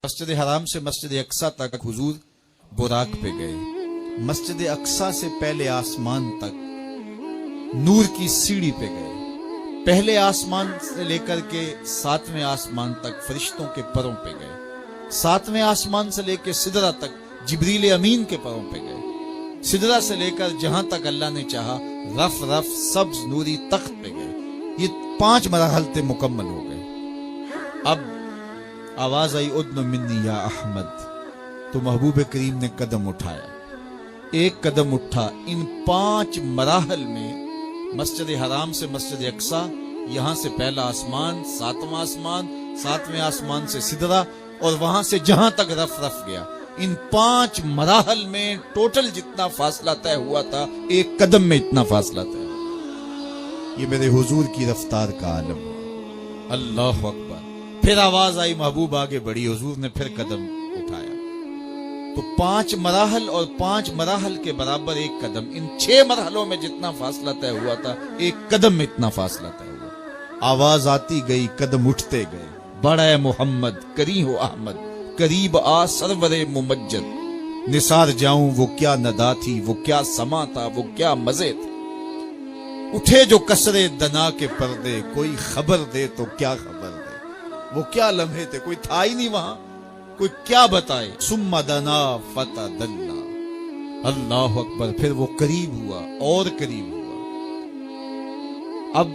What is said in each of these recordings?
मस्जिद हराम से मस्जिद अक्सा तक हुजूर बुराक पे गए। मस्जिद अक्सा से पहले आसमान तक नूर की सीढ़ी पे गए। पहले आसमान से लेकर के 7वें आसमान तक फरिश्तों के परों पे गए। 7वें आसमान से लेकर सिदरा तक जिब्रील अमीन के परों पे गए। सिदरा से लेकर जहां तक अल्लाह ने चाहा रफ रफ सब्ज नूरी तख्त पे गए। ये 5 मराहलते मुकम्मल हो गए। अब आवाज आई उद्न मिन्नी या अहमद, तो महबूब करीम ने कदम उठाया। एक कदम उठा। इन 5 मराहल में मस्जिद हराम से मस्जिद अक्सा, यहां से पहला आसमान, 7वां आसमान, 7वें आसमान से सिदरा और वहां से जहां तक रफ रफ गया, इन 5 मराहल में टोटल जितना फासला तय हुआ था, एक कदम में इतना फासला तय हुआ। ये मेरे हुजूर की रफ्तार का आलम है। अल्लाह अकबर। फिर आवाज आई, महबूब आगे बढ़ी। हुजूर ने फिर कदम उठाया। तो 5 मराहल और 5 मराहल के बराबर एक कदम। इन 6 मरहलों में जितना फासला तय हुआ था, एक कदम में इतना फासला तय हुआ। आवाज आती गई, कदम उठते गए। बड़ा मोहम्मद करी हो अहमद, करीब आ सरवरे मुमज्जद। निसार जाऊं वो क्या नदा थी, वो क्या समा था, वो क्या मजे थे। उठे जो कसरे दना के पर्दे, कोई खबर दे तो क्या खबर दे। वो क्या लम्हे थे, कोई था ही नहीं वहां, कोई क्या बताए। सुम्मा दना फता दल्ला। अल्लाह अकबर। फिर वो करीब हुआ और करीब हुआ। अब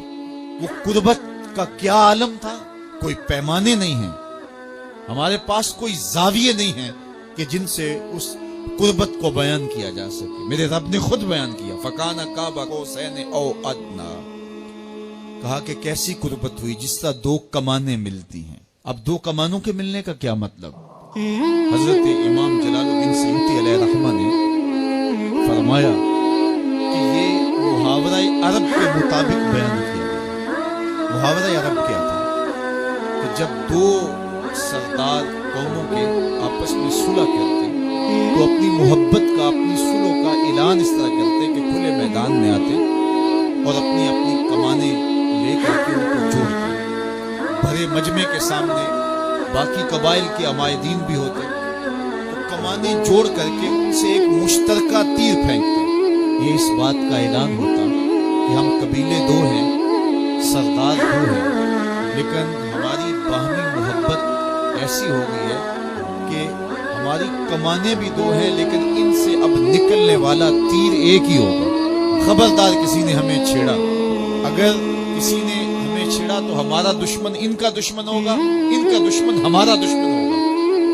वो कुर्बत का क्या आलम था। कोई पैमाने नहीं है हमारे पास, कोई जाविये नहीं है कि जिनसे उस कुर्बत को बयान किया जा सके। मेरे रब ने खुद बयान किया, फकाना काबा कौसैन औ अदना। कहा कि कैसी कुर्बत हुई जिस तरह 2 कमानें मिलती हैं। अब 2 कमानों के मिलने का क्या मतलब। हजरत इमाम जलालुद्दीन सयूती अलैहिर्रहमा ने फरमाया कि ये मुहावरा अरब के मुताबिक बयान किया गया। मुहावरा अरब क्या था कि जब 2 सरदार कौमों के आपस में सुलह करते तो अपनी मोहब्बत का, अपनी सुलह का ऐलान इस तरह करते कि खुले मैदान में आते और अपनी अपनी कमाने लेकर के उनको जोड़ते। भरे मजमे के सामने बाकी कबाइल के अमायदीन भी होते, तो कमाने जोड़ करके उनसे एक मुश्तरका तीर फेंकते। ये इस बात का ऐलान होता कि हम कबीले 2 हैं, सरदार 2 हैं, लेकिन हमारी बाहमी मोहब्बत ऐसी हो गई है कि हमारी कमाने भी 2 हैं, लेकिन इनसे अब निकलने वाला तीर एक ही होगा। खबरदार किसी ने हमें छेड़ा, अगर किसी ने हमें छेड़ा तो हमारा दुश्मन इनका दुश्मन होगा, इनका दुश्मन हमारा दुश्मन होगा।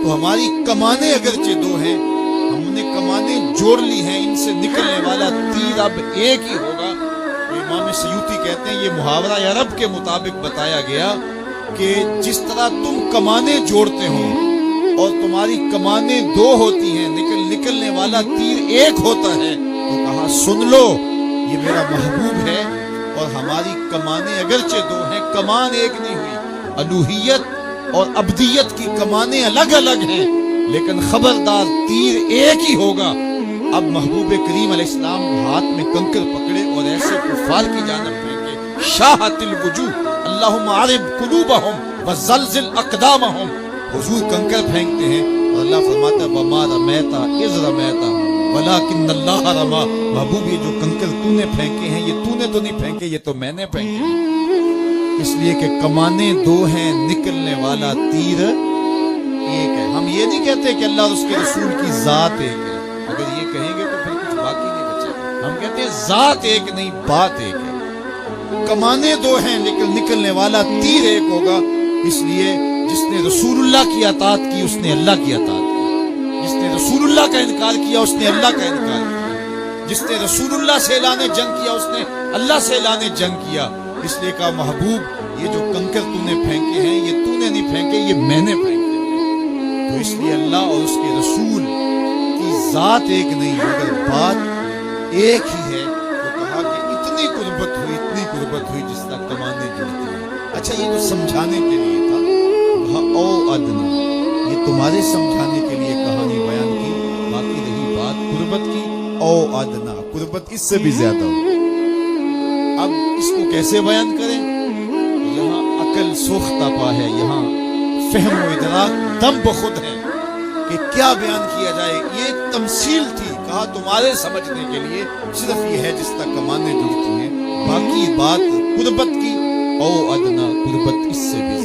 तो हमारी कमाने अगरचे 2 हैं, हमने कमाने जोड़ ली हैं, इनसे निकलने वाला तीर अब एक ही होगा। तो इमाम सयूती कहते हैं ये मुहावरा अरब के मुताबिक बताया गया कि जिस तरह तुम कमाने जोड़ते हो और तुम्हारी कमाने 2 होती हैं, निकलने वाला तीर एक होता है। तो कहा सुन लो, ये मेरा महबूब है और हमारी कमाने अगरचे 2 हैं, कमान एक नहीं हुई। अलूहियत और अब्दियत की कमाने अलग अलग हैं, लेकिन खबरदार तीर एक ही होगा। अब महबूब करीम अलैहिस्सलाम हाथ में कंकर पकड़े और ऐसे कुफार की जानिब फेंके। शाहतिल वुजूह अल्लाहुम्मा आरिब कुलूबहुम व ज़लज़िल अक़दामहुम। हुजूर कंकर फेंकते हैं और अल्लाह फरमाता है वमा रमैता इज़ रमैता वलाकिन अल्लाह रमा। महबूब ये जो कंकर तूने फेंके हैं, ये तूने तो नहीं फेंके, ये तो मैंने फेंके। इसलिए कि कमाने 2 हैं, निकलने वाला तीर एक है। हम ये नहीं कहते कि अल्लाह और उसके रसूल की जात एक है। अगर ये कहेंगे तो फिर कुछ बाकी नहीं बचेगा। हम कहते हैं जात एक नहीं, बात एक है। कमाने 2 हैं, लेकिन निकलने वाला तीर एक होगा। इसलिए जिसने रसूलुल्लाह की अताअत की उसने अल्लाह की अताअत की, जिसने रसूलुल्लाह का इनकार किया उसने अल्लाह का इनकार किया, जिसने रसूलुल्लाह से ऐलाने जंग किया उसने अल्लाह से ऐलाने जंग किया। इसलिए कहा महबूब ये जो कंकर तूने फेंके हैं, ये तूने नहीं फेंके, ये मैंने फेंके हैं। तो इसलिए अल्लाह और उसके रसूल की जात एक नहीं, मगर बात एक ही है। तो कहा कि इतनी कुर्बत हुई, इतनी कुर्बत हुई जिस तरह कमाने जुड़ती है। अच्छा, ये तो समझाने के लिए था। ओ अदना, ये तुम्हारे समझाने के लिए कहानी बयान की। बाकी रही बात कुर्बत की, ओ अदना, कुर्बत इससे भी ज्यादा हो। अब इसको कैसे बयान करें। यहाँ अकल सोख्ता पा है, यहाँ फहम व इदराक दम बखुद हैं कि क्या बयान किया जाए। ये एक तमसील थी, कहा तुम्हारे समझने के लिए सिर्फ ये है जिस तक कमाने जुड़ती हैं, बाकी बात गुर्बत की ओ अदना गुर्बत इससे भी